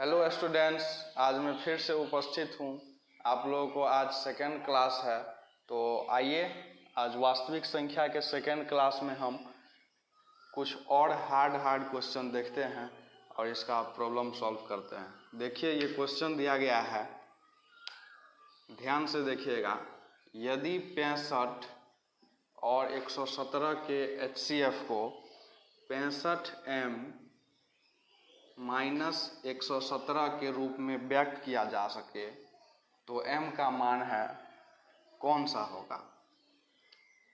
Hello students, आज मैं फिर से उपस्थित हूँ। आप लोगों को आज सेकेंड क्लास है, तो आइए आज वास्तविक संख्या के सेकेंड क्लास में हम कुछ और हार्ड क्वेश्चन देखते हैं और इसका प्रॉब्लम सॉल्व करते हैं। देखिए, ये क्वेश्चन दिया गया है, ध्यान से देखिएगा। यदि 65 और 117 के HCF को 65m - 117 के रूप में व्यक्त किया जा सके तो m का मान है कौन सा होगा।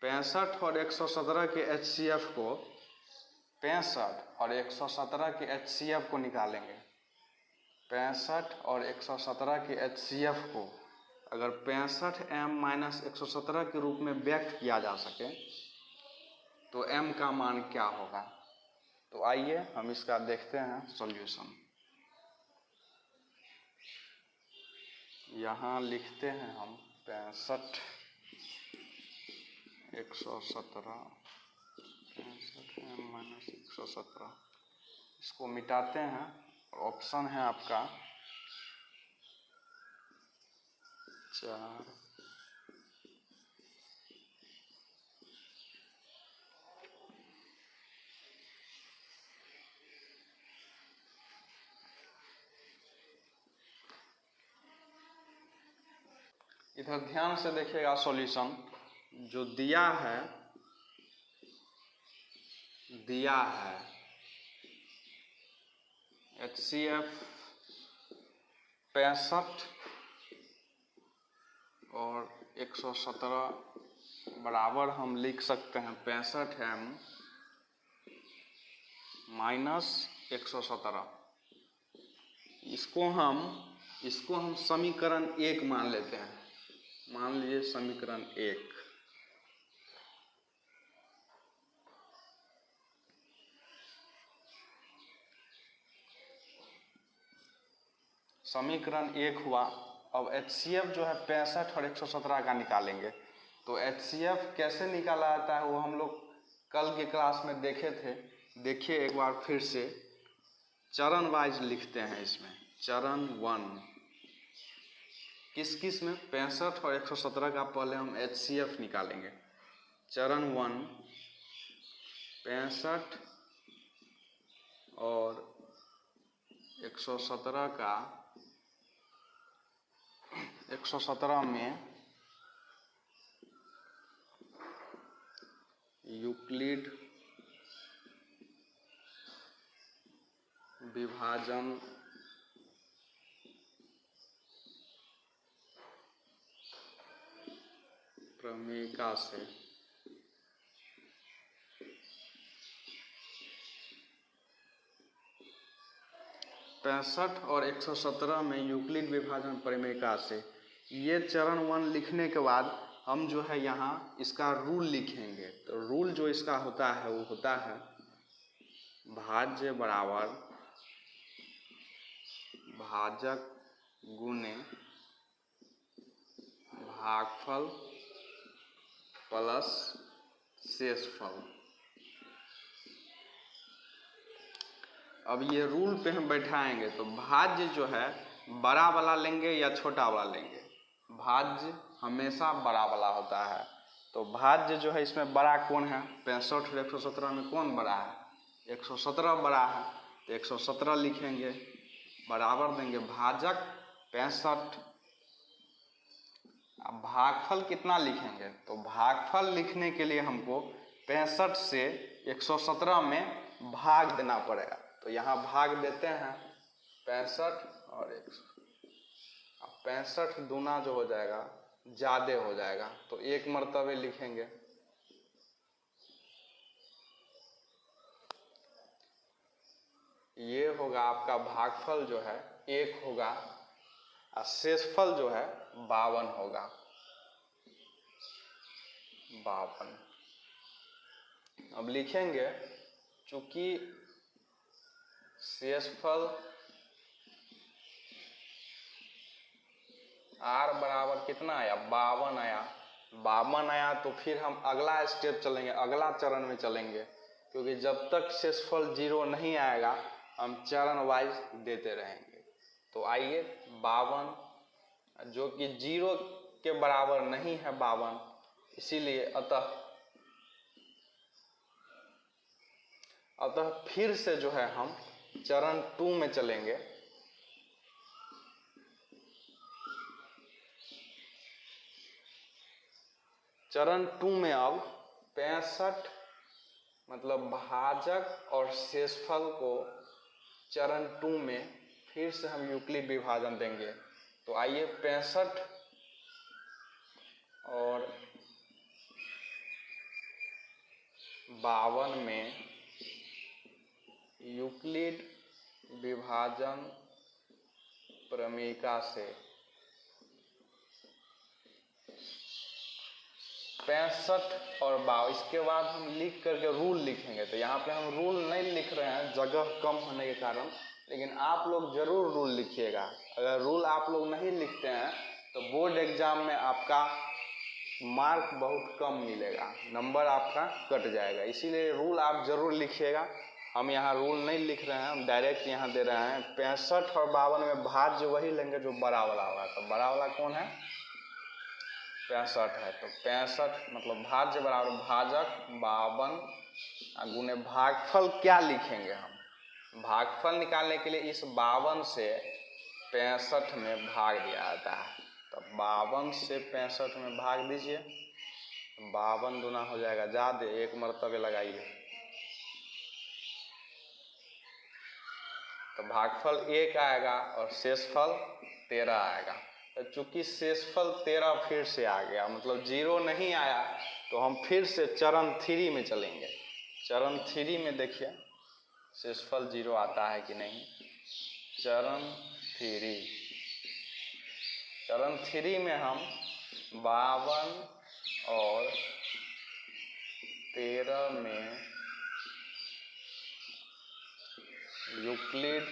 65 और 117 के HCF को 65 और 117 के HCF को निकालेंगे। 65 और 117 के HCF को अगर 65m - 117 के रूप में व्यक्त किया जा सके तो m का मान क्या होगा। तो आइए हम इसका देखते हैं सॉल्यूशन। यहाँ लिखते हैं हम 65 117 65m - 117, इसको मिटाते हैं। ऑप्शन है आपका 4 इधर ध्यान से देखिएगा। सॉल्यूशन जो दिया है HCF 65 और 117 बराबर हम लिख सकते हैं 65m - 117। इसको हम समीकरण 1 मान लेते हैं। मान लीजिए समीकरण 1। समीकरण 1 हुआ। अब HCF जो है 65 और 117 का निकालेंगे। तो HCF कैसे निकाला जाता है वो हम लोग कल के क्लास में देखे थे। देखिए एक बार फिर से, चरण वाइज लिखते हैं। इसमें चरण 1 किस में 65 और 117 का पहले हम HCF निकालेंगे। चरण 1 65 और 117 का 117 में यूक्लिड विभाजन प्रमेयिका से पैंसठ और 117 में यूक्लिड विभाजन प्रमेयिका से ये चरण 1 लिखने के बाद हम जो है यहाँ इसका रूल लिखेंगे। तो रूल जो इसका होता है वो होता है भाज्य बराबर भाजक गुने भागफल प्लस शेषफल। अब ये रूल पे हम बैठाएंगे। तो भाज्य जो है बड़ा वाला लेंगे या छोटा वाला लेंगे। भाज्य हमेशा बड़ा वाला होता है। तो भाज्य जो है इसमें बड़ा कौन है, 65 और 117 में कौन बड़ा है, 117 बड़ा है। तो 117 लिखेंगे, बराबर देंगे भाजक 65। अब भागफल कितना लिखेंगे। तो भागफल लिखने के लिए हमको 65 से 117 में भाग देना पड़ेगा। तो यहाँ भाग देते हैं 65 और 100। अब 65 दूना जो हो जाएगा ज़्यादा हो जाएगा, तो एक मर्तबे लिखेंगे। ये होगा आपका भागफल जो है 1 होगा और शेषफल जो है 52 होगा। 52 अब लिखेंगे, चूंकि शेषफल R बराबर कितना आया, 52 आया। 52 आया तो फिर हम अगला स्टेप चलेंगे, अगला चरण में चलेंगे। क्योंकि जब तक शेषफल 0 नहीं आएगा हम चरण वाइज देते रहेंगे। तो आइए 52, जो कि 0 के बराबर नहीं है 52, इसीलिए अतः फिर से जो है हम चरण 2 में चलेंगे। चरण 2 में अब 65 मतलब भाजक और शेषफल को चरण 2 में फिर से हम यूक्लिड विभाजन देंगे। तो आइए 65 और 52 में यूक्लिड विभाजन प्रमेयिका से 65 और 52, इसके बाद हम लिख करके रूल लिखेंगे। तो यहाँ पे हम रूल नहीं लिख रहे हैं जगह कम होने के कारण, लेकिन आप लोग जरूर रूल लिखिएगा। अगर रूल आप लोग नहीं लिखते हैं तो बोर्ड एग्जाम में आपका मार्क बहुत कम मिलेगा, नंबर आपका कट जाएगा। इसीलिए रूल आप जरूर लिखिएगा। हम यहाँ रूल नहीं लिख रहे हैं, हम डायरेक्ट यहाँ दे रहे हैं 65 और 52 में भाज्य वही लेंगे जो बड़ा वाला होगा। तो बड़ा वाला कौन है? 65 है। तो 65 मतलब भाज्य बराबर भाजक 52 गुने भागफल क्या लिखेंगे हम? भागफल निकालने के लिए इस 52 से 65 में भाग दिया जाता है। तो 52 से 65 में भाग दीजिए, 52 दूना हो जाएगा ज़्यादा, एक मरतबे लगाइए। तो भागफल 1 आएगा और शेषफल 13 आएगा। तो चूंकि शेषफल 13 फिर से आ गया, मतलब 0 नहीं आया, तो हम फिर से चरण 3 में चलेंगे। चरण 3 में देखिए शेषफल 0 आता है कि नहीं। चरण 3 में हम 52 और 13 में यूक्लिड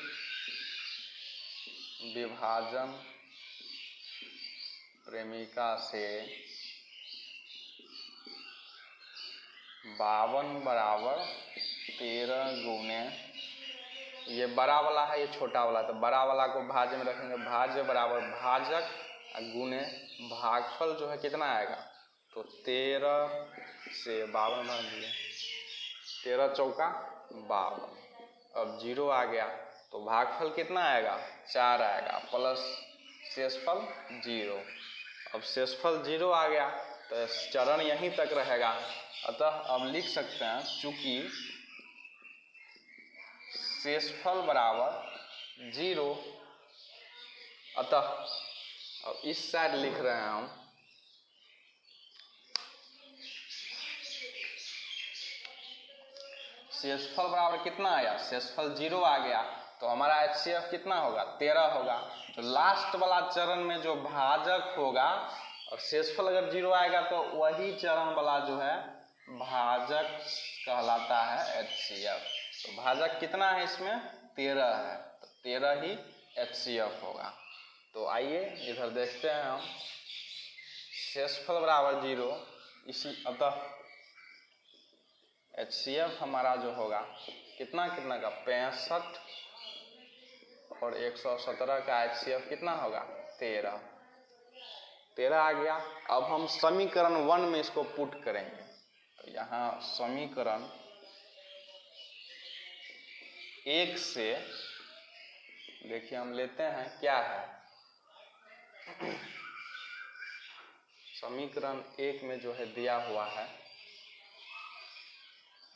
विभाजन प्रेमिका से 52 बराबर 13 गुने, ये बड़ा वाला है ये छोटा वाला, तो बड़ा वाला को भाज्य में रखेंगे। भाज्य बराबर भाजक गुने भागफल जो है कितना आएगा? तो 13 से 52 भाग दिए, 13 चौका 52। अब 0 आ गया तो भागफल कितना आएगा? 4 आएगा, प्लस शेषफल 0। अब शेषफल 0 आ गया तो चरण यहीं तक रहेगा। अतः अब लिख सकते हैं चूंकि शेषफल बराबर 0, अतः अब इस साइड लिख रहे हैं हम शेषफल बराबर कितना आया? शेषफल 0 आ गया तो हमारा HCF कितना होगा? 13 होगा। तो लास्ट वाला चरण में जो भाजक होगा और शेषफल अगर 0 आएगा तो वही चरण वाला जो है भाजक कहलाता है HCF। तो भाजक कितना है इसमें? 13 है, तो 13 ही HCF होगा। तो आइए इधर देखते हैं हम, शेषफल बराबर 0, इसी अतः HCF हमारा जो होगा कितना कितना का? 65 और 117 का HCF कितना होगा? 13 आ गया। अब हम समीकरण 1 में इसको पुट करेंगे। तो यहाँ समीकरण 1 से देखिए हम लेते हैं क्या है, समीकरण 1 में जो है दिया हुआ है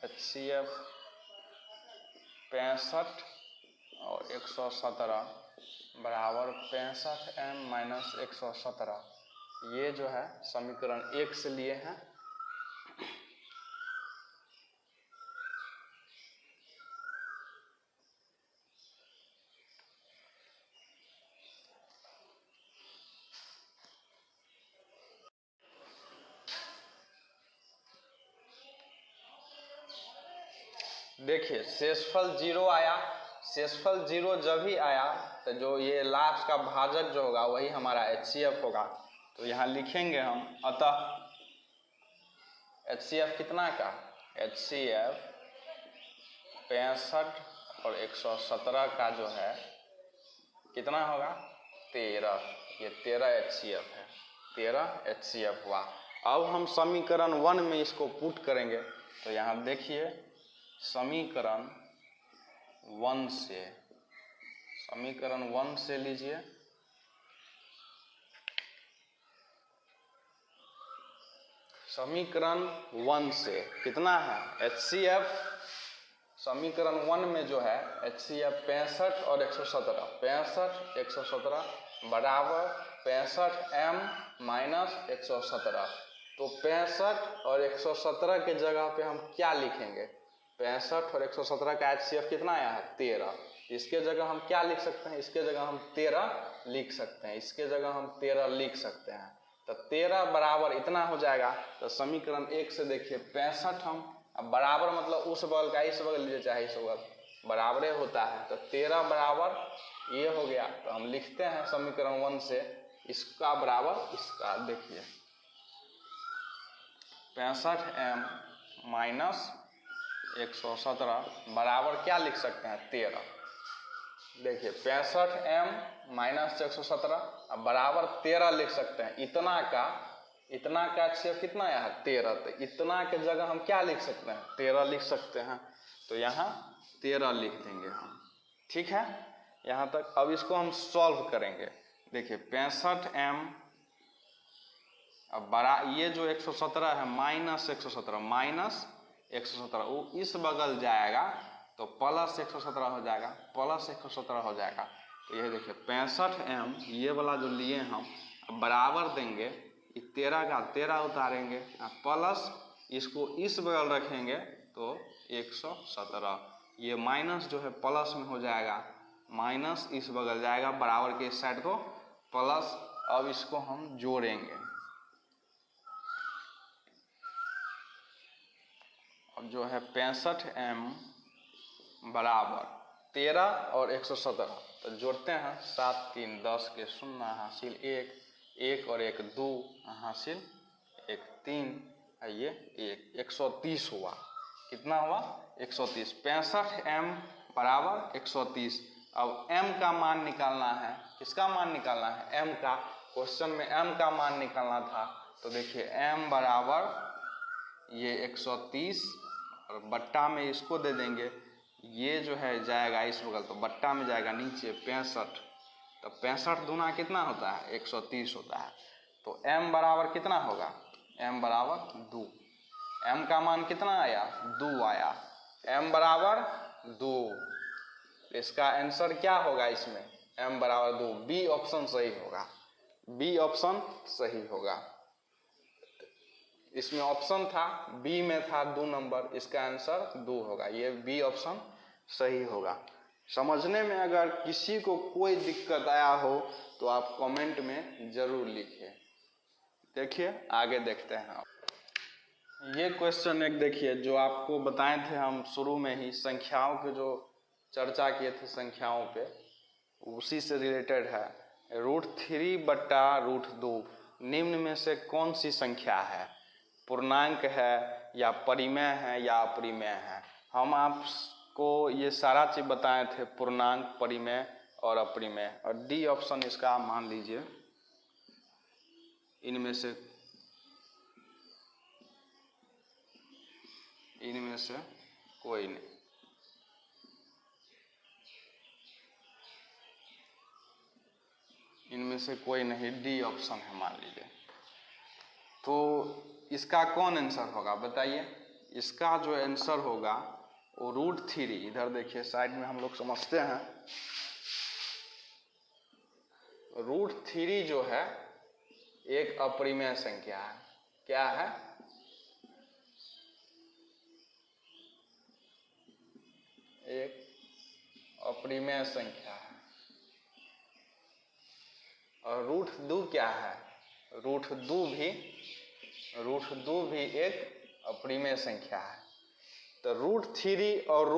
HCF 65 और 117 बराबर 65m माइनस 117, ये जो है समीकरण 1 से लिए हैं। देखिए शेषफल 0 आया, शेषफल 0 जब ही आया तो जो ये लास्ट का भाजक जो होगा वही हमारा HCF होगा। तो यहाँ लिखेंगे हम, अतः HCF कितना का? HCF 65 और 117 का जो है कितना होगा 13, ये 13 HCF है, 13 HCF हुआ। अब हम समीकरण 1 में इसको पुट करेंगे, तो यहाँ देखिए समीकरण 1 से लीजिए, समीकरण 1 से कितना है HCF, समीकरण 1 में जो है HCF 65 और 117, 65 117 बराबर 65m माइनस 117। तो 65 और 117 के जगह पे हम क्या लिखेंगे, 65 और 117 का HCF कितना आया है 13, इसके जगह हम क्या लिख सकते हैं, इसके जगह हम 13 लिख सकते हैं, इसके जगह हम 13 लिख सकते हैं। तो 13 बराबर इतना हो जाएगा। तो समीकरण 1 से देखिए 65 हम, अब बराबर मतलब उस बगल का इस बगल लीजिए चाहे इस बगल, बराबरे होता है। तो 13 बराबर ये हो गया, तो हम लिखते हैं समीकरण 1 से इसका बराबर इसका, देखिए 65m माइनस 117 बराबर क्या लिख सकते हैं 13। देखिए 65m माइनस 117 अब बराबर 13 लिख सकते हैं। इतना का HCF कितना आया है 13, तो इतना के जगह हम क्या लिख सकते हैं 13 लिख सकते हैं। तो यहाँ 13 लिख देंगे हम, ठीक है यहाँ तक। अब इसको हम सॉल्व करेंगे। देखिए 65m अब बड़ा, ये जो 117 है माइनस 117 वो इस बगल जाएगा तो प्लस 117 हो जाएगा, प्लस 117 हो जाएगा। तो ये देखिए 65m ये वाला जो लिए हम अब बराबर देंगे 13 का 13 उतारेंगे, प्लस इसको इस बगल रखेंगे तो 117, ये माइनस जो है प्लस में हो जाएगा, माइनस इस बगल जाएगा बराबर के इस साइड को प्लस। अब इसको हम जोड़ेंगे, अब जो है 65m बराबर 13 और 117, तो जोड़ते हैं 7 3 10 के 0 हासिल 1, 1 और 1 2 हासिल 1 3, ये 130 हुआ। कितना हुआ 130। 65m बराबर 130। अब m का मान निकालना है, किसका मान निकालना है m का, क्वेश्चन में m का मान निकालना था। तो देखिए m बराबर ये 130 और बट्टा में इसको दे देंगे, ये जो है जाएगा इस बगल तो बट्टा में जाएगा नीचे 65, तो 65 दूना कितना होता है 130 होता है। तो m बराबर कितना होगा, m बराबर 2, m का मान कितना आया 2 आया, m बराबर 2। इसका आंसर क्या होगा इसमें m बराबर 2, बी ऑप्शन सही होगा, बी ऑप्शन सही होगा। इसमें ऑप्शन था बी में था 2 नंबर, इसका आंसर 2 होगा, ये बी ऑप्शन सही होगा। समझने में अगर किसी को कोई दिक्कत आया हो तो आप कमेंट में जरूर लिखिए। देखिए आगे देखते हैं। ये क्वेश्चन एक देखिए जो आपको बताए थे हम शुरू में ही, संख्याओं के जो चर्चा किए थे संख्याओं पे, उसी से रिलेटेड है। √3 बट्टा √2 निम्न में से कौन सी संख्या है, पूर्णांक है या परिमेय है या अपरिमेय है। हम आपको ये सारा चीज बताए थे, पूर्णांक, परिमेय और अपरिमेय, और डी ऑप्शन इसका मान लीजिए इनमें से कोई नहीं। इनमें से कोई नहीं, डी ऑप्शन है मान लीजिए। तो इसका कौन आंसर होगा बताइए। इसका जो आंसर होगा वो √3, इधर देखिए साइड में हम लोग समझते हैं। √3 जो है एक अपरिमेय संख्या है। क्या है, एक अपरिमेय संख्या है। और √2 क्या है, √2 भी एक अपरिमेय संख्या है। तो √3 और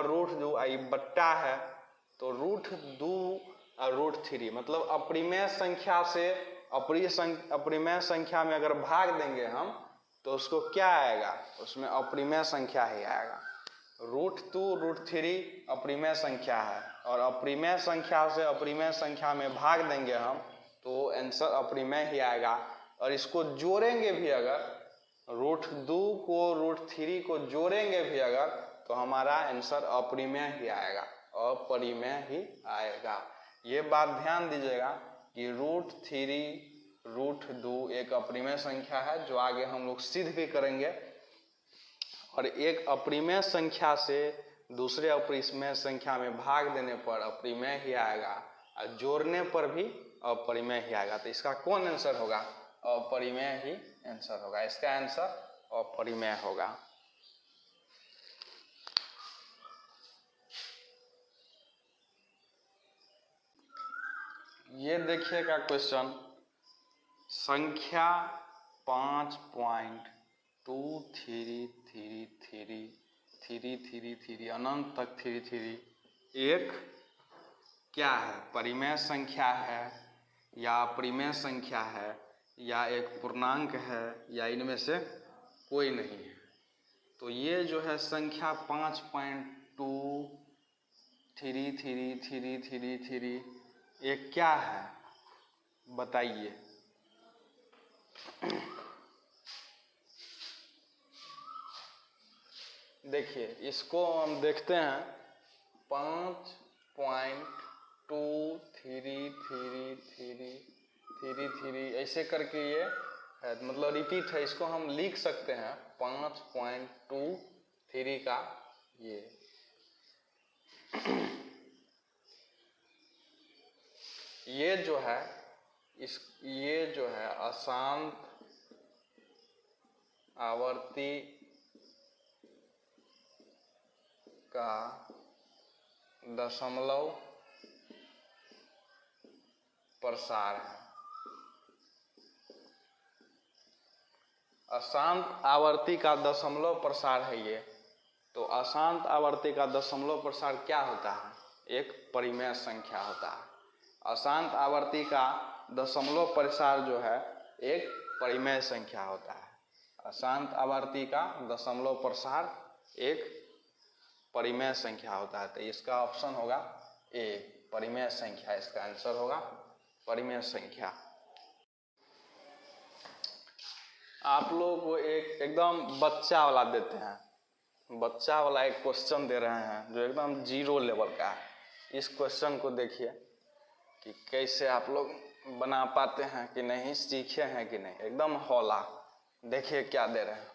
√2 आई बट्टा है, तो √2 और √3 मतलब अपरिमेय संख्या से अपरिमेय संख्या में अगर भाग देंगे हम तो उसको क्या आएगा, उसमें अपरिमेय संख्या ही आएगा। √2 √3 अपरिमेय संख्या है और अपरिमेय संख्या से अपरिमेय संख्या में भाग देंगे हम तो आंसर अपरिमेय ही आएगा। और इसको जोड़ेंगे भी अगर √2 को √3 को जोड़ेंगे भी अगर तो हमारा आंसर अपरिमेय ही आएगा, अपरिमेय ही आएगा। ये बात ध्यान दीजिएगा कि √3 √2 एक अपरिमेय संख्या है जो आगे हम लोग सिद्ध भी करेंगे। और एक अपरिमेय संख्या से दूसरे अपरिमेय संख्या में भाग देने पर अपरिमेय ही आएगा और जोड़ने पर भी अपरिमेय ही आएगा। तो इसका कौन आंसर होगा? अपरिमेय ही आंसर होगा। इसका आंसर अपरिमेय होगा। ये देखिएगा क्वेश्चन, संख्या 5.2333 अनंत तक 33 एक क्या है? परिमेय संख्या है या अपरिमेय संख्या है या एक पूर्णांक है या इनमें से कोई नहीं है। तो ये जो है संख्या 5.233333 एक क्या है बताइए? देखिए इसको हम देखते हैं 5.233333 ऐसे करके ये है, मतलब रिपीट है। इसको हम लिख सकते हैं 5.23 का ये जो है ये जो है अशांत आवर्ती का दशमलव प्रसार है। अशांत आवर्ती का दशमलव प्रसार है ये। तो अशांत आवर्ती का दशमलव प्रसार क्या होता है? एक परिमेय संख्या होता है। अशांत आवर्ती का दशमलव प्रसार जो है एक परिमेय संख्या होता है। अशांत आवर्ती का दशमलव प्रसार एक परिमेय संख्या होता है। तो इसका ऑप्शन होगा ए, परिमेय संख्या। इसका आंसर होगा परिमेय संख्या। आप लोगों को एक एकदम बच्चा वाला देते हैं, बच्चा वाला एक क्वेश्चन दे रहे हैं जो एकदम 0 लेवल का है। इस क्वेश्चन को देखिए कि कैसे आप लोग बना पाते हैं कि नहीं, सीखे हैं कि नहीं। एकदम हौला। देखिए क्या दे रहे हैं।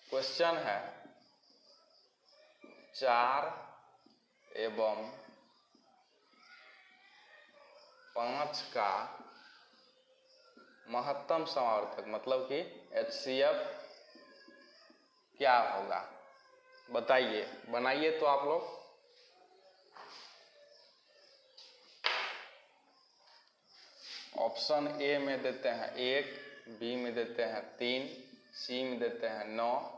क्वेश्चन है 4 एवं 5 का महत्तम समावर्तक मतलब कि HCF क्या होगा बताइए। बनाइए तो आप लोग। ऑप्शन ए में देते हैं 1, बी में देते हैं 3, सी में देते हैं 9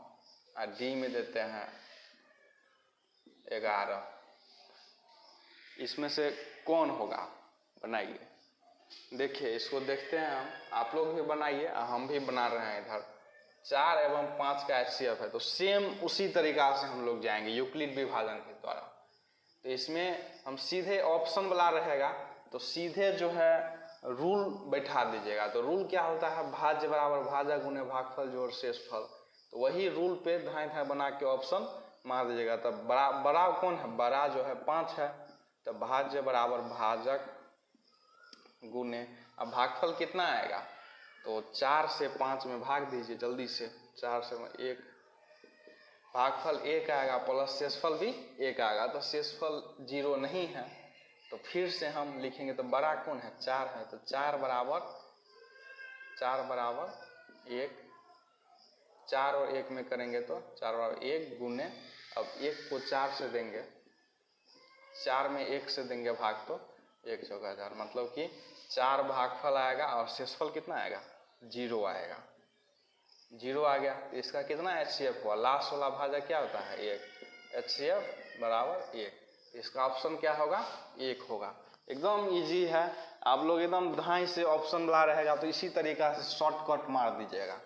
और डी में देते हैं 11। इसमें से कौन होगा बनाइए। देखिए इसको देखते हैं हम, आप लोग भी बनाइए, हम भी बना रहे हैं इधर। 4 एवं 5 का HCF है तो सेम उसी तरीका से हम लोग जाएंगे यूक्लिड विभाजन के द्वारा। तो इसमें हम सीधे ऑप्शन वाला रहेगा तो सीधे जो है रूल बैठा दीजिएगा। तो रूल क्या होता है? भाज्य बराबर भाजक गुने भागफल जोड़ शेषफल। तो वही रूल पे धाए धाए बना के ऑप्शन मार दीजिएगा। तब बड़ा कौन है? बड़ा जो है 5 है। तो भाज्य बराबर भाजक गुने, अब भागफल कितना आएगा? तो 4 से 5 में भाग दीजिए जल्दी से। 4 से 1, भागफल 1 आएगा प्लस शेषफल भी 1 आएगा। तो शेषफल 0 नहीं है तो फिर से हम लिखेंगे। तो बड़ा कौन है? 4 है। तो 4 बराबर 1, 4 और 1 में करेंगे तो 4 बराबर 1 गुने, अब 1 को 4 से देंगे, 4 में 1 से देंगे भाग तो 1 चौका 4, मतलब कि 4 भागफल आएगा और शेषफल कितना आएगा? 0 आएगा। 0 आ गया तो इसका कितना HCF हुआ? लास्ट वाला भाजक क्या होता है? 1। HCF बराबर 1। इसका ऑप्शन क्या होगा? 1 होगा। एकदम इजी है। आप लोग एकदम धाई से ऑप्शन ला रहेगा तो इसी तरीका से शॉर्टकट मार दीजिएगा।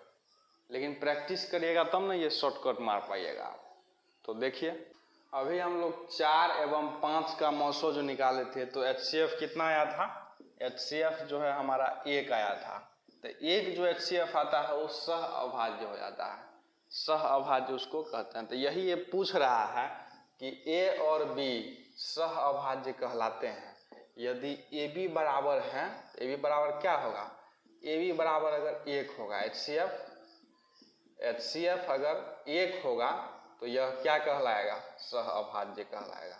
लेकिन प्रैक्टिस करिएगा तब ना ये शॉर्टकट मार पाइएगा। तो देखिए अभी हम लोग 4 एवं 5 का मौसो जो निकाले थे तो HCF कितना आया था, HCF जो है हमारा 1 आया था। तो एक जो HCF आता है वो सह अभाज्य हो जाता है, सह अभाज्य उसको कहते हैं। तो यही ये पूछ रहा है कि A और B सह अभाज्य कहलाते हैं। यदि AB बराबर है, AB बराबर क्या होगा, AB बराबर अगर 1 होगा, HCF अगर 1 होगा तो यह क्या कहलाएगा, सह अभाज्य कहलाएगा।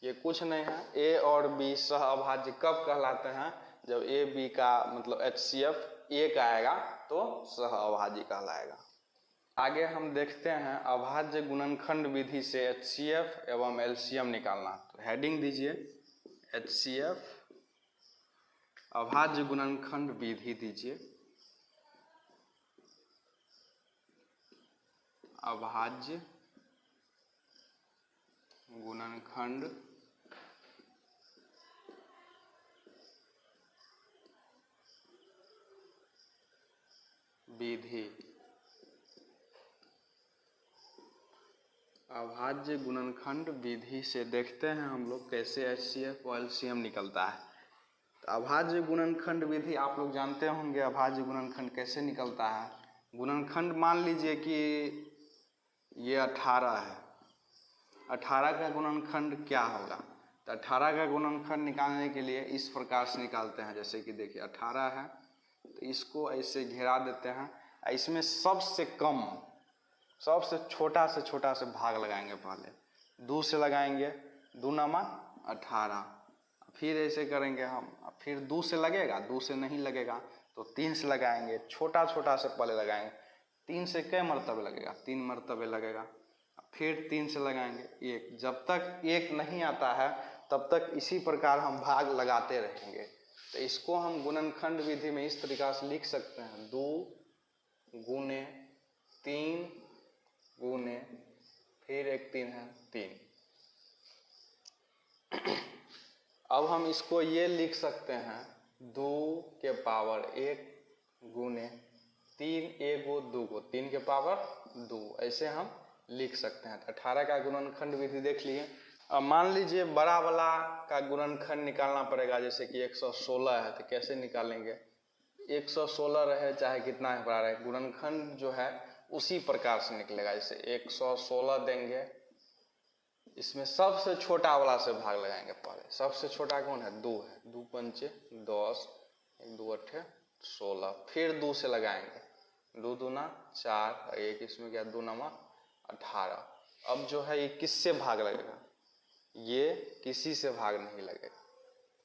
ये कुछ नहीं है, A और B सह अभाज्य कब कहलाते हैं, जब A B का मतलब HCF 1 आएगा तो सह अभाज्य कहलाएगा। आगे हम देखते हैं अभाज्य गुणनखंड विधि से HCF एवं LCM निकालना। तो हेडिंग दीजिए HCF अभाज्य गुणनखंड विधि दीजिए, अभाज्य गुणनखंड विधि। अभाज्य गुणनखंड विधि से देखते हैं हम लोग कैसे HCF और LCM निकलता है। तो अभाज्य गुणनखंड विधि आप लोग जानते होंगे, अभाज्य गुणनखंड कैसे निकलता है। गुणनखंड मान लीजिए कि ये 18 है, 18 का गुणनखंड क्या होगा, तो 18 का गुणनखंड निकालने के लिए इस प्रकार से निकालते हैं। जैसे कि देखिए 18 है तो इसको ऐसे घेरा देते हैं, इसमें सबसे कम सबसे छोटा से भाग लगाएंगे। पहले 2 से लगाएंगे, 2 नमा 18, फिर ऐसे करेंगे हम, फिर 2 से लगेगा, 2 से नहीं लगेगा तो 3 से लगाएंगे, छोटा से पहले लगाएंगे। 3 से कई मरतबे लगेगा, 3 मरतबे लगेगा, फिर 3 से लगाएंगे 1। जब तक 1 नहीं आता है तब तक इसी प्रकार हम भाग लगाते रहेंगे। तो इसको हम गुणनखंड विधि में इस तरीका से लिख सकते हैं, 2 गुने 3 गुने फिर एक 3 है 3। अब हम इसको ये लिख सकते हैं 2 के पावर 1 गुने 3 1 2 को 3 के पावर 2, ऐसे हम लिख सकते हैं। 18 का गुणनखंड विधि देख लिए। अब मान लीजिए बड़ा वाला का गुणनखंड निकालना पड़ेगा, जैसे कि 116 है, तो कैसे निकालेंगे, 116 रहे चाहे कितना ही बड़ा रहे, गुणनखंड जो है उसी प्रकार से निकलेगा। जैसे 116 देंगे, इसमें सबसे छोटा वाला से भाग लगाएंगे। पहले सबसे छोटा कौन है, 2 है, 2 पंचे 10, 1 2 8 16, फिर 2 से लगाएंगे, 2 दूना 4, 1 इसमें क्या 2 नमा 18। अब जो है ये किससे भाग लगेगा, ये किसी से भाग नहीं लगेगा,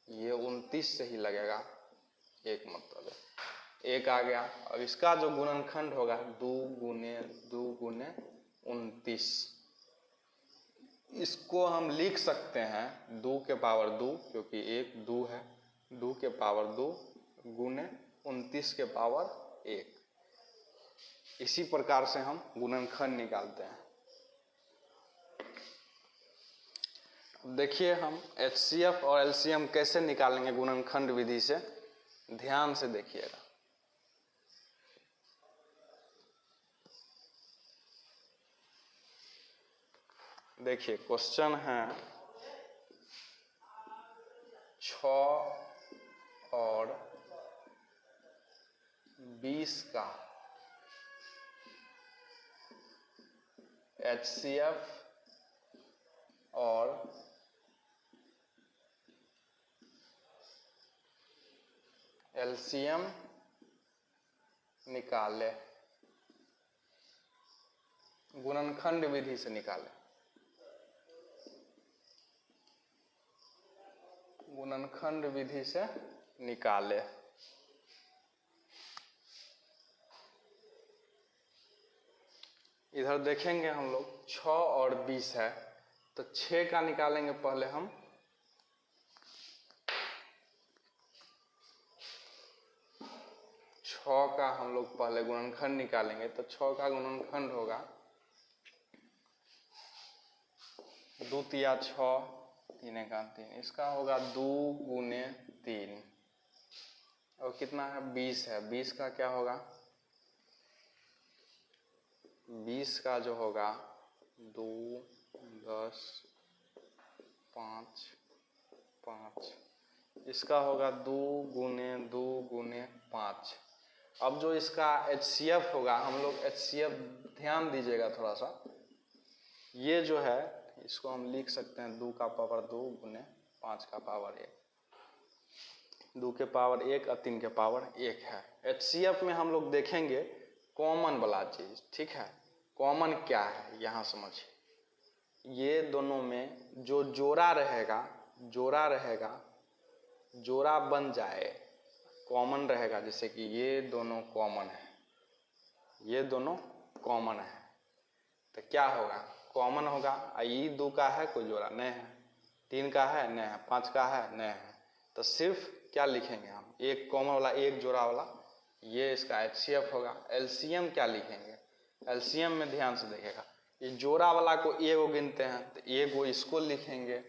ये 29 से ही लगेगा, एक मतलब 1 आ गया। अब इसका जो गुणनखंड होगा 2 गुने 29, इसको हम लिख सकते हैं 2 के पावर 2, क्योंकि 1 2 है, 2 के पावर 2 गुने 29 के पावर 1। इसी प्रकार से हम गुणनखंड निकालते हैं। देखिए हम HCF और LCM कैसे निकालेंगे गुणनखंड विधि से, ध्यान से देखिएगा। देखिए क्वेश्चन है 6 और 20 का HCF और LCM निकाले, गुणनखंड विधि से निकाले। गुणनखंड विधि से निकाले। इधर देखेंगे हम लोग 6 और 20 है, तो 6 का निकालेंगे पहले हम, 6 का हम लोग पहले गुणनखंड निकालेंगे। तो 6 का गुणनखंड होगा 2 तिया 6, 3 का 3, इसका होगा 2 गुने 3, और कितना है 20 है, 20 का क्या होगा, 20 का जो होगा 2 10 5 5, इसका होगा 2 गुने 2 गुने 5। अब जो इसका HCF होगा, हम लोग HCF ध्यान दीजिएगा थोड़ा सा, ये जो है इसको हम लिख सकते हैं 2 का पावर 2 गुने 5 का पावर 1, 2 के पावर 1 और 3 के पावर 1 है। HCF में हम लोग देखेंगे कॉमन वाला चीज, ठीक है। कॉमन क्या है यहाँ समझिए, ये दोनों में जो जोड़ा रहेगा, जोड़ा बन जाए, कॉमन रहेगा, जैसे कि ये दोनों कॉमन है, ये दोनों कॉमन है, तो क्या होगा, कॉमन होगा। ये 2 का है कोई जोड़ा नहीं है, 3 का है नहीं है, 5 का है नहीं है, तो सिर्फ क्या लिखेंगे हम, एक कॉमन वाला एक जोड़ा वाला, ये इसका HCF होगा। LCM क्या लिखेंगे, LCM में ध्यान से देखिएगा, ये जोड़ा वाला को एगो गिनते हैं तो एगो इसको लिखेंगे।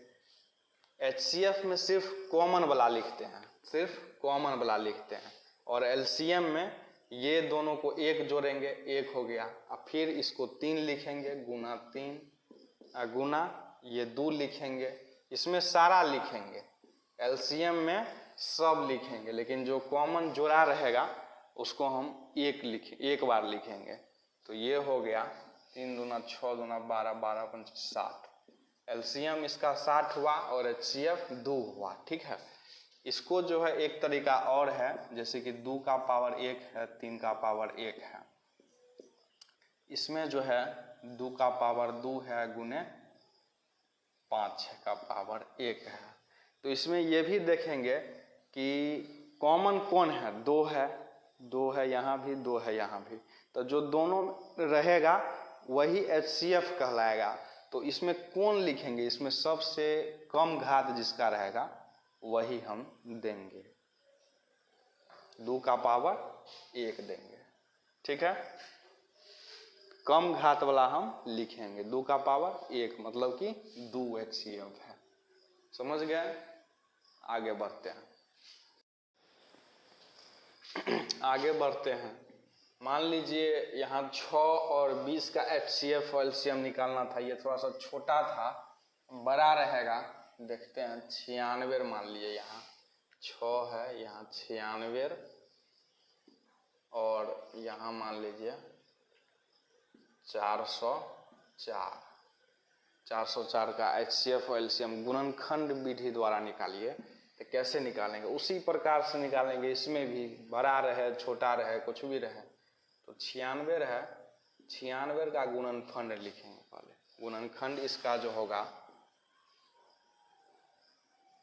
HCF में सिर्फ कॉमन वाला लिखते हैं, सिर्फ कॉमन वाला लिखते हैं, और LCM में ये दोनों को एक जोड़ेंगे, एक हो गया, और फिर इसको 3 लिखेंगे, गुना 3, गुना ये 2 लिखेंगे, इसमें सारा लिखेंगे। LCM में सब लिखेंगे, लेकिन जो कॉमन जोड़ा रहेगा उसको हम एक बार लिखेंगे। तो ये हो गया 3 दूना 6 दूना 12, 12 पंच 60। LCM इसका 60 हुआ और HCF 2 हुआ, ठीक है। इसको जो है एक तरीका और है, जैसे कि 2 का पावर 1 है, 3 का पावर 1 है, इसमें जो है 2 का पावर 2 है गुने 5 का पावर 1 है। तो इसमें ये भी देखेंगे कि कॉमन कौन है, 2 है, 2 है यहाँ भी, 2 है यहाँ भी, तो जो दोनों रहेगा वही HCF कहलाएगा। तो इसमें कौन लिखेंगे, इसमें सबसे कम घात जिसका रहेगा वही हम देंगे, 2 का पावर 1 देंगे, ठीक है। कम घात वाला हम लिखेंगे, 2 का पावर 1 मतलब कि 2 HCF है, समझ गए। आगे बढ़ते हैं, आगे बढ़ते हैं। मान लीजिए यहाँ 6 और 20 का HCF और LCM निकालना था, ये थोड़ा सा छोटा था, बड़ा रहेगा, देखते हैं 96 मान लीजिए, यहाँ 6 है, यहाँ 96, और यहाँ मान लीजिए 404 का HCF और LCM गुणनखंड विधि द्वारा निकालिए। तो कैसे निकालेंगे, उसी प्रकार से निकालेंगे, इसमें भी बड़ा रहे छोटा रहे कुछ भी रहे। तो 96 है, 96 का गुणनखंड लिखेंगे पहले। गुणनखंड इसका जो होगा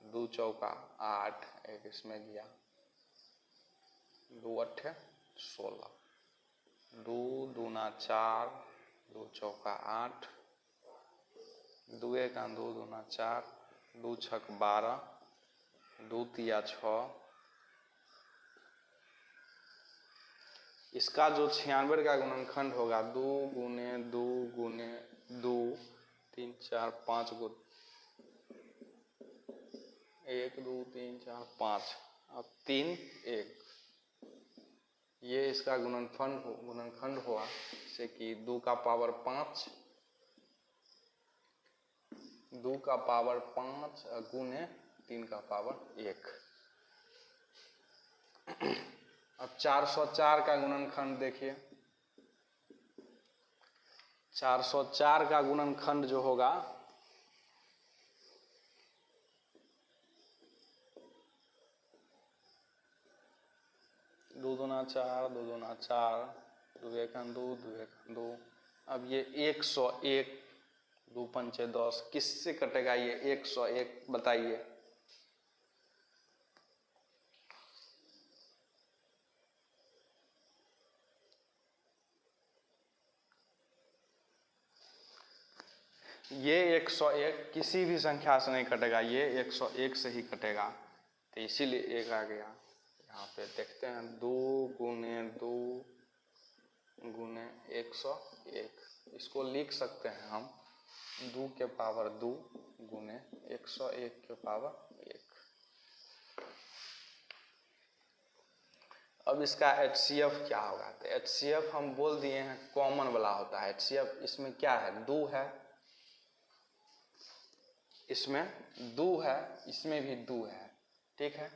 2 चौका 8, एक इसमें गया 2 अट्ठे 16, 2 दूना 4, 2 चौका 8, 2 का 2 दूना 4, 2 छक 12, 2 तिया 6। इसका जो 96 का गुणनखंड होगा 2 गुने 2 गुने 2, 3 4 5 गुण 1 2 3 4 5 अब 3 1, ये इसका गुणनखंड हुआ, जैसे कि 2 का पावर 5, 2 का पावर 5 गुने 3 का पावर 1। अब 404 का गुणनखंड देखिए, 404 का गुणनखंड जो होगा 2 दूना 4, 2 दूना 4, 2 एक 2, 2 एक 2। अब ये 101, 2 पंचे 10, किससे कटेगा ये 101 बताइए। ये 101 किसी भी संख्या से नहीं कटेगा, ये 101 से ही कटेगा, तो इसीलिए 1 आ गया। यहाँ पे देखते हैं 2 गुने 2 गुने 101, इसको लिख सकते हैं हम 2 के पावर 2 गुने 101 के पावर 1। अब इसका HCF क्या होगा? तो HCF हम बोल दिए हैं कॉमन वाला होता है। HCF इसमें क्या है? 2 है, इसमें 2 है, इसमें भी 2 है, ठीक है।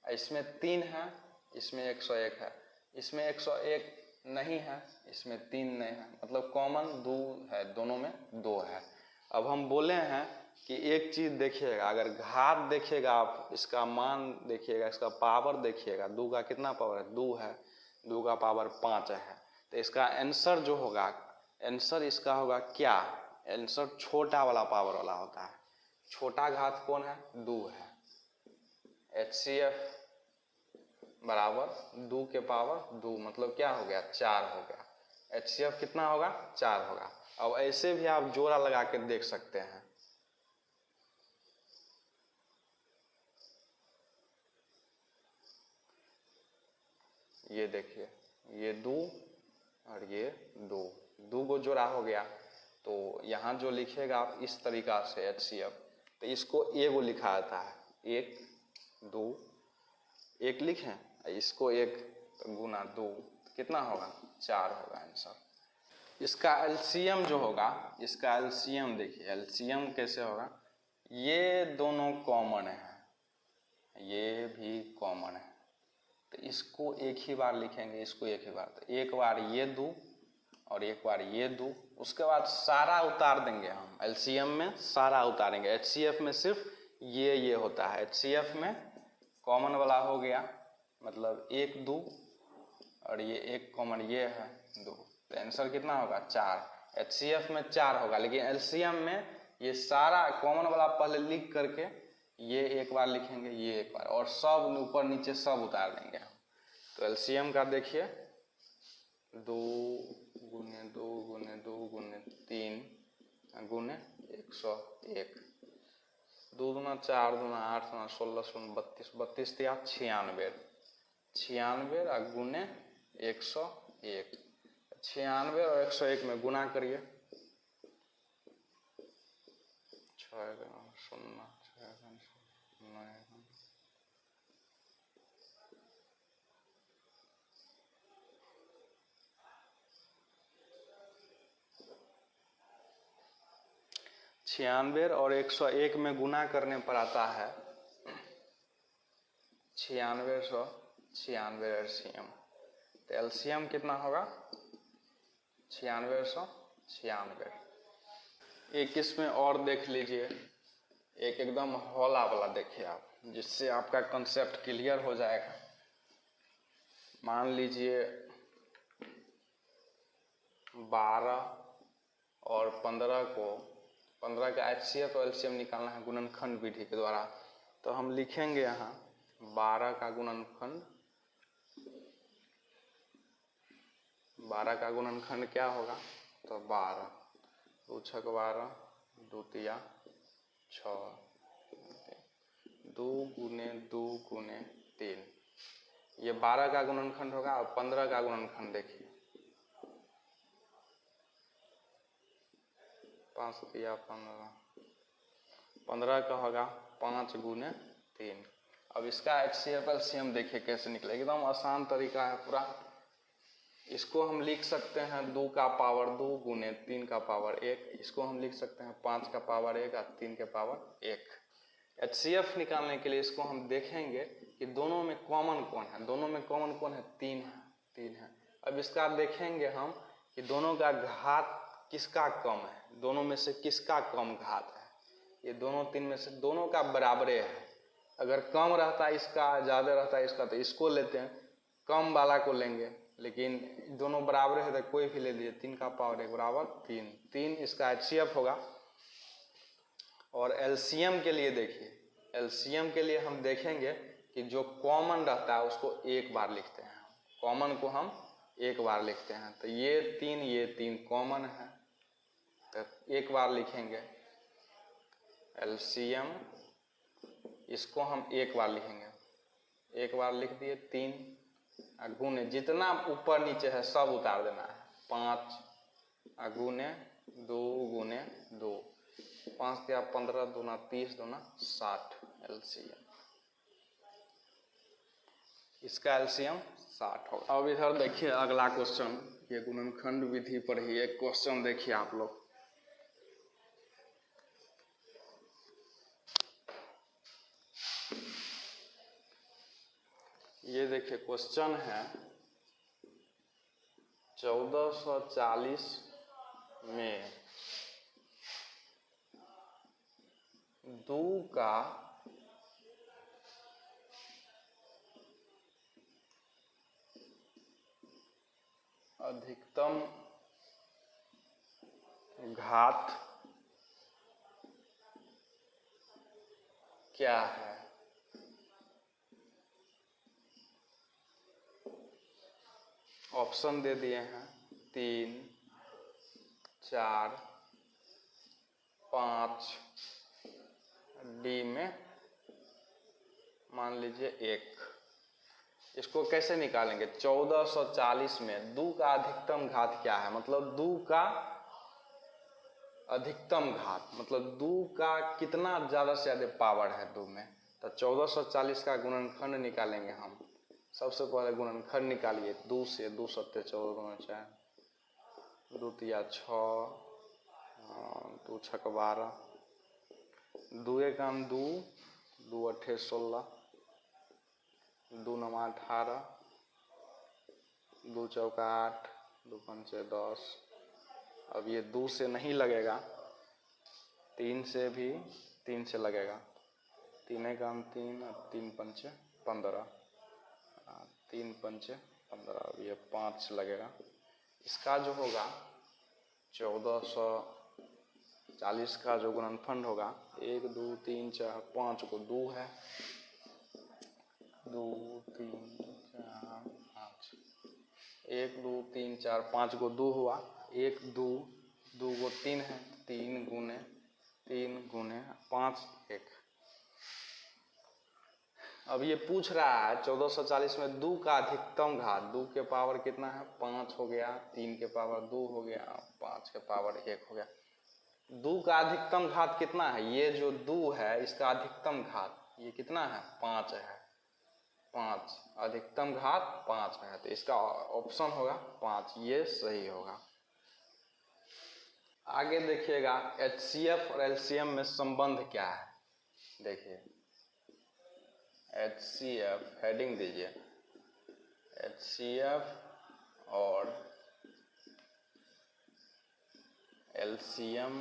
इसमें 3 है, इसमें 101 है, इसमें 101 नहीं है, इसमें 3 नहीं है, मतलब कॉमन 2 है, दोनों में 2 है। अब हम बोले हैं कि एक चीज़ देखिएगा, अगर घात देखिएगा आप, इसका मान देखिएगा, इसका पावर देखिएगा, 2 का कितना पावर है? 2 है, 2 का पावर 5 है। तो इसका आंसर जो होगा, आंसर इसका होगा क्या? आंसर छोटा वाला पावर वाला होता है। छोटा घात कौन है? 2 है। HCF बराबर 2 के पावर 2, मतलब क्या हो गया? 4 हो गया। HCF कितना होगा? 4 होगा। अब ऐसे भी आप जोड़ा लगा के देख सकते हैं। ये देखिए, ये 2 और ये 2 को जोड़ा हो गया। तो यहाँ जो लिखेगा आप इस तरीका से HCF, तो इसको एगो लिखा जाता है, 1 2 1 लिखें, इसको 1 गुना 2 कितना होगा? 4 होगा आंसर। इसका LCM जो होगा, इसका LCM देखिए, LCM कैसे होगा? ये दोनों कॉमन है, ये भी कॉमन है, तो इसको एक ही बार लिखेंगे, इसको एक ही बार। तो एक बार ये 2 और एक बार ये 2, उसके बाद सारा उतार देंगे हम। LCM में सारा उतारेंगे, HCF में सिर्फ ये होता है। HCF में कॉमन वाला हो गया, मतलब 1 2 और ये एक कॉमन ये है 2, तो आंसर कितना होगा? 4। HCF में 4 होगा, लेकिन LCM में ये सारा कॉमन वाला पहले लिख करके ये एक बार लिखेंगे, ये एक बार, और सब ऊपर नीचे सब उतार देंगे। तो LCM का देखिए, 2 गुने 2 गुने 2 गुने 3 गुने 101, 2 दूना 4 दूना 8 दूना 16 32, 32 या 96, 96 और गुने 101, 96 और 101 में गुना करिए, 6 0 96 और 101 में गुना करने पर आता है 9696 LCM। तो LCM कितना होगा? 9696। एक इसमें और देख लीजिए, एक एकदम हौला वाला देखिए आप, जिससे आपका कंसेप्ट क्लियर हो जाएगा। मान लीजिए 12 और 15 को, 15 का HCF और LCM निकालना है गुणनखंड विधि के द्वारा। तो हम लिखेंगे यहाँ 12 का गुणनखंड, 12 का गुणनखंड क्या होगा? तो 12, 2 6 12, 2 तिया 6, 2 गुने 2 गुने 3, ये 12 का गुणनखंड होगा। और 15 का गुणनखंड देखिए, 5 तिया 15, 15 का होगा 5 गुने 3। अब इसका HCF LCM देखिए कैसे निकले, एकदम आसान तरीका है पूरा। इसको हम लिख सकते हैं 2 का पावर 2 गुने 3 का पावर 1, इसको हम लिख सकते हैं 5 का पावर 1 और 3 के पावर 1। HCF निकालने के लिए इसको हम देखेंगे कि दोनों में कॉमन कौन है। दोनों में कॉमन कौन है? 3 है, 3 है। अब इसका देखेंगे हम कि दोनों का घात किसका कम है, दोनों में से किसका कम घात है। ये दोनों 3 में से दोनों का बराबरे है। अगर कम रहता है इसका, ज़्यादा रहता है इसका, तो इसको लेते हैं, कम वाला को लेंगे। लेकिन दोनों बराबर है तो कोई भी ले लीजिए, 3 का पावर 1 बराबर 3, 3 इसका HCF होगा। और LCM के लिए देखिए, LCM के लिए हम देखेंगे कि जो कॉमन रहता है उसको एक बार लिखते हैं, कॉमन को हम एक बार लिखते हैं। तो ये 3 कॉमन है, तो एक बार लिखेंगे LCM, इसको हम एक बार लिखेंगे, एक बार लिख दिए 3, गुने जितना ऊपर नीचे है सब उतार देना है, 5 गुने 2 गुने 2, 5 या 15 दूना 30 दूना 60 LCM। इसका एलसीएम 60 होगा। अब इधर देखिए अगला क्वेश्चन, ये गुणनखंड विधि पर ही एक क्वेश्चन देखिए आप लोग। ये देखिए क्वेश्चन है 1440 में 2 का अधिकतम घात क्या है? ऑप्शन दे दिए हैं 3, 4, 5, डी में मान लीजिए 1। इसको कैसे निकालेंगे? 1440 में 2 का अधिकतम घात क्या है? मतलब 2 का अधिकतम घात, मतलब 2 का कितना ज़्यादा से ज़्यादा पावर है 2 में। तो 1440 का गुणनखंड निकालेंगे हम। सबसे पहले गुणनखंड निकालिए 2 से। 2 सत्ते 14 4, 2 तिया 6, 2 छक 12, 2 एकम 2, 2 अट्ठे 16, 2 नमा 18, 2 चौका 8, 2 पंचे 10। अब ये 2 से नहीं लगेगा, 3 से भी, 3 से लगेगा। 3 एकम 3, 3 पंचे 15, 3 पंचे 15। अब ये 5 से लगेगा। इसका जो होगा 1440 का जो गुणनफल होगा 1 2 3 4 5 को 2 है, 2 3 4 5, 1 2 3 4 5 को 2 हुआ। 1 2 2 को 3 है, 3 गुने 5 1। अब ये पूछ रहा है 1440 में 2 का अधिकतम घात। 2 के पावर कितना है? 5 हो गया, 3 के पावर 2 हो गया, 5 के पावर 1 हो गया। 2 का अधिकतम घात कितना है? ये जो 2 है इसका अधिकतम घात ये कितना है? 5 है। 5 अधिकतम घात 5 है, तो इसका ऑप्शन होगा 5, ये सही होगा। आगे देखिएगा HCF और LCM में संबंध क्या है। देखिए HCF हेडिंग दीजिए, HCF और LCM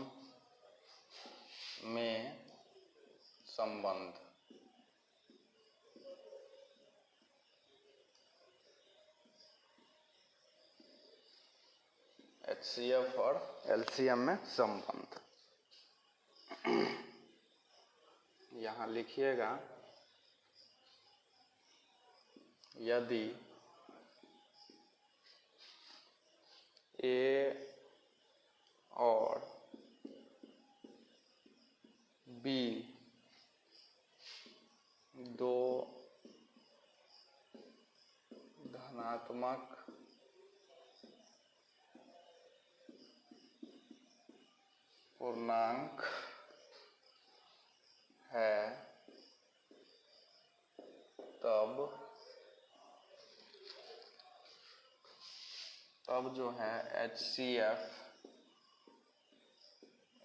में संबंध। HCF और LCM में संबंध यहाँ लिखिएगा, यदि A और B दो धनात्मक पूर्णांक है तब जो है HCF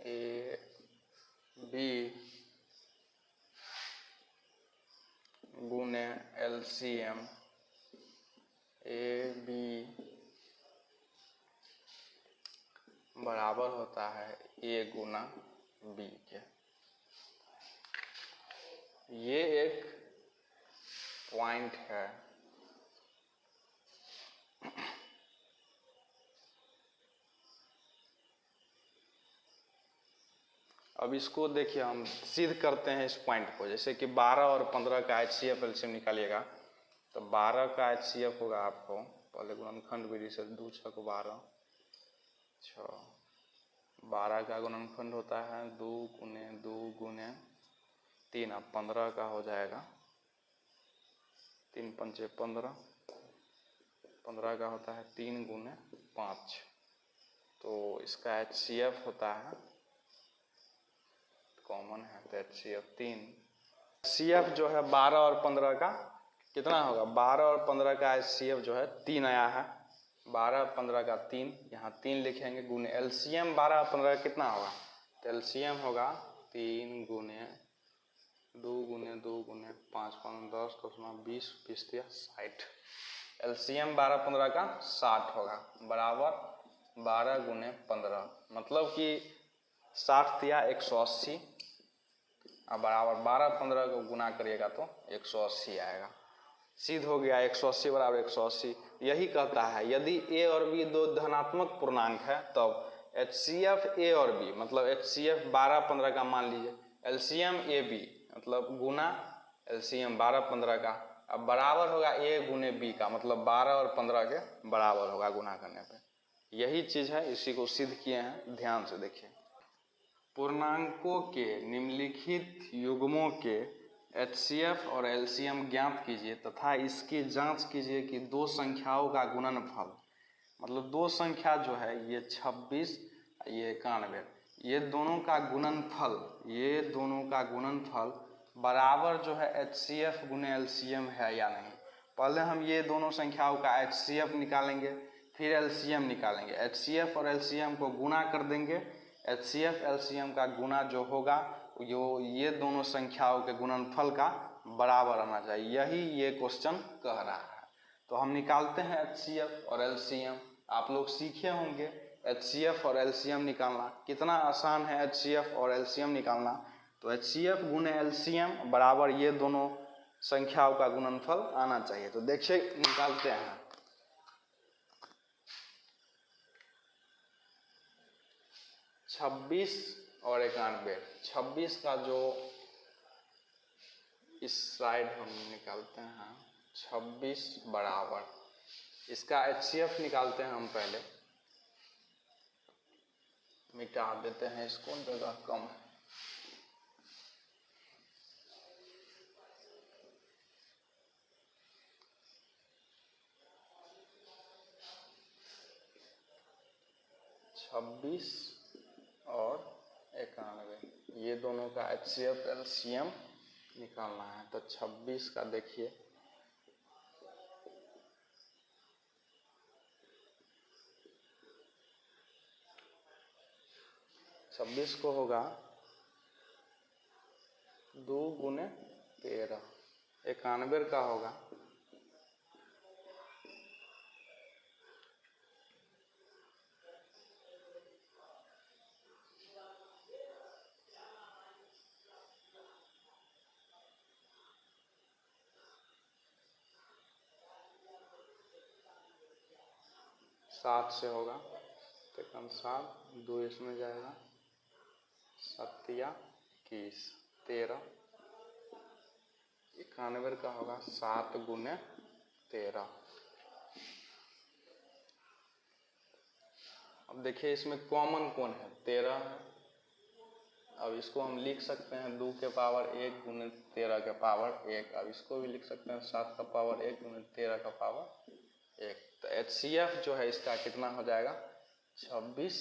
AB गुने LCM AB बराबर होता है A गुना B के। ये एक पॉइंट है। अब इसको देखिए हम सिद्ध करते हैं इस पॉइंट को। जैसे कि 12 और 15 का HCF LCM निकालिएगा तो 12 का HCF होगा आपको, पहले गुणनखंड विधि से 2 6 12 6, 12 का गुणनखंड होता है 2 गुने 3, अब 15 का हो जाएगा 3 पंचे 15, 15 का होता है 3 गुने 5। तो इसका HCF होता है, कॉमन है तो HCF 3। HCF जो है 12 और 15 का कितना होगा 12 और 15 का HCF जो है 3 आया है, 12 15 का 3, यहाँ 3 लिखेंगे गुने LCM 12 और 15 का कितना होगा, तो LCM होगा 3 गुने 2 गुने 2 गुने 5 5 10 10 20 20 60, LCM 12 15 का 60 होगा बराबर 12 गुने 15, मतलब कि 60 दिया 180 और बराबर 12 15 को गुना करिएगा तो 180 आएगा। सिद्ध हो गया 180 बराबर 180। यही कहता है यदि a और b दो धनात्मक पूर्णांक है तब HCF a और b मतलब HCF 12 15 का मान लीजिए, LCM AB मतलब गुना LCM 12 15 का, अब बराबर होगा a गुने b का मतलब 12 और 15 के बराबर होगा गुना करने पे। यही चीज़ है, इसी को सिद्ध किए हैं, ध्यान से देखिए। पूर्णांकों के निम्नलिखित युग्मों के HCF और LCM ज्ञात कीजिए तथा इसकी जांच कीजिए कि दो संख्याओं का गुणनफल, मतलब दो संख्या जो है ये 26 ये 91, ये दोनों का गुणनफल बराबर जो है HCF गुने LCM है या नहीं। पहले हम ये दोनों संख्याओं का HCF निकालेंगे फिर LCM निकालेंगे, HCF और LCM को गुना कर देंगे, HCF LCM का गुना जो होगा जो ये दोनों संख्याओं के गुणनफल का बराबर आना चाहिए, यही ये क्वेश्चन कह रहा है। तो हम निकालते हैं HCF और LCM, आप लोग सीखे होंगे HCF और LCM निकालना, कितना आसान है HCF और LCM निकालना। तो HCF गुने LCM बराबर ये दोनों संख्याओं का गुणनफल आना चाहिए। तो देखिए निकालते हैं, 26 और 91, 26 का जो इस साइड हम निकालते हैं 26 बराबर, इसका HCF निकालते हैं हम, पहले मिटा देते हैं इसको, जगह कम है। छब्बीस और 91 ये दोनों का HCF LCM निकालना है। तो 26 का देखिए, छब्बीस को होगा 2 गुने 13, 91 का होगा 7 से होगा, तो 7 2 इसमें जाएगा, 7 या 21 13, 91 का होगा 7 गुने 13। अब देखिए इसमें कॉमन कौन है, 13 है। अब इसको हम लिख सकते हैं 2 के पावर 1 गुने 13 के पावर 1, अब इसको भी लिख सकते हैं 7 का पावर 1 गुने 13 का पावर 1। तो HCF जो है इसका कितना हो जाएगा, 26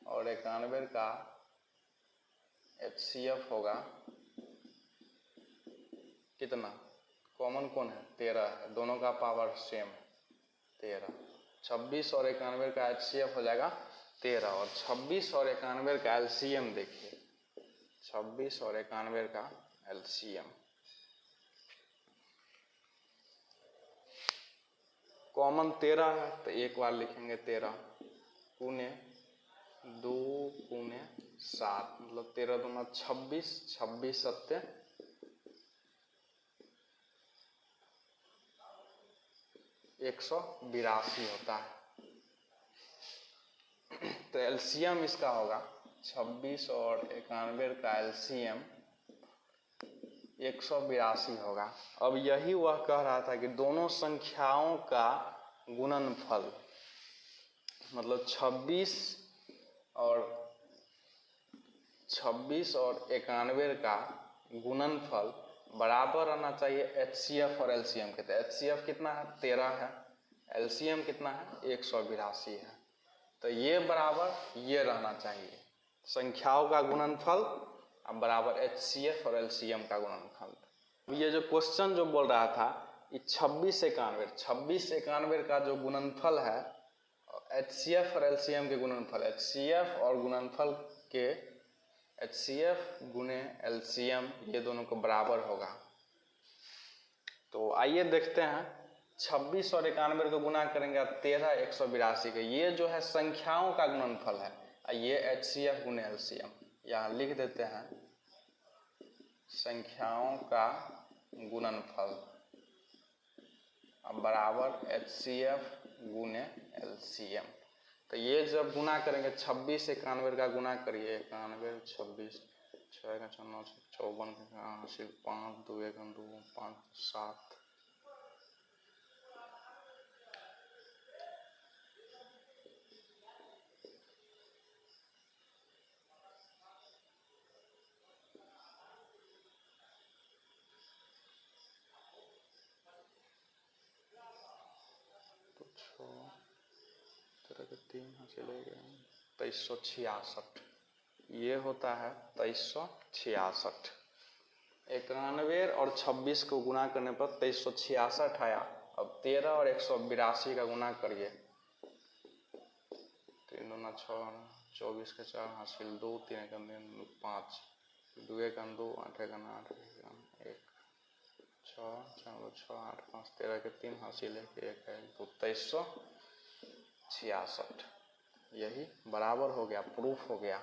और 91 का HCF होगा कितना, कॉमन कौन है, 13 है, दोनों का पावर सेम है 13। 26 और 91 का HCF हो जाएगा 13, और 26 और 91 का LCM देखिए, 26 और 91 का LCM कॉमन 13 है, तो एक बार लिखेंगे 13 गुने 2 गुने 7 मतलब 13 दूना 26, 26 सत्ते 182 होता है। तो LCM इसका होगा 26 और 91 का LCM 182 होगा। अब यही वह कह रहा था कि दोनों संख्याओं का गुणनफल मतलब 26 और 91 का गुणनफल बराबर आना चाहिए HCF और LCM के। तो HCF कितना है, 13 है, LCM कितना है, 182 है। तो ये बराबर ये रहना चाहिए, संख्याओं का गुणनफल अब बराबर HCF और LCM का गुणनफल। ये जो क्वेश्चन जो बोल रहा था, ये 2691 का जो गुणनफल है HCF और LCM के गुणनफल, HCF और गुणनफल के HCF गुने LCM ये दोनों को बराबर होगा। तो आइए देखते हैं, 26 और 91 को गुना करेंगे 13 182 के, ये जो है संख्याओं का गुणनफल है, ये HCF गुने LCM यहाँ लिख देते हैं, संख्याओं का गुणनफल बराबर HCF गुने LCM। तो ये जब गुना करेंगे 26 91 का गुना करिए, 91 26 6 का 9 54 80 5 2 1 2 5 7 2366, ये होता है 2366। 91 और 26 को गुना करने पर 2366 आया। अब 13 और 182 का गुना करिए, 3 दूना 6 24 के 4 हासिल 2 3 का 5 2 1 2 8 का 8 1 6 4 6 8 5 13 के 3 हासिल है 1 है, तो 2366 यही बराबर हो गया, प्रूफ हो गया।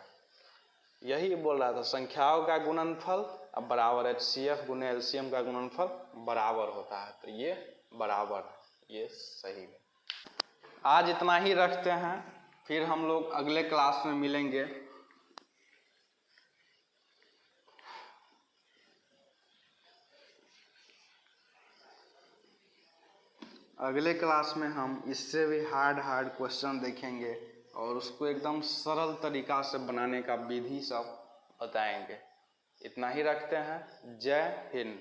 यही बोल रहा था, संख्याओं का गुणनफल अब बराबर HCF गुने LCM का गुणनफल बराबर होता है, तो ये बराबर है, ये सही है। आज इतना ही रखते हैं, फिर हम लोग अगले क्लास में मिलेंगे। अगले क्लास में हम इससे भी हार्ड क्वेश्चन देखेंगे और उसको एकदम सरल तरीका से बनाने का विधि सब बताएंगे। इतना ही रखते हैं। जय हिंद।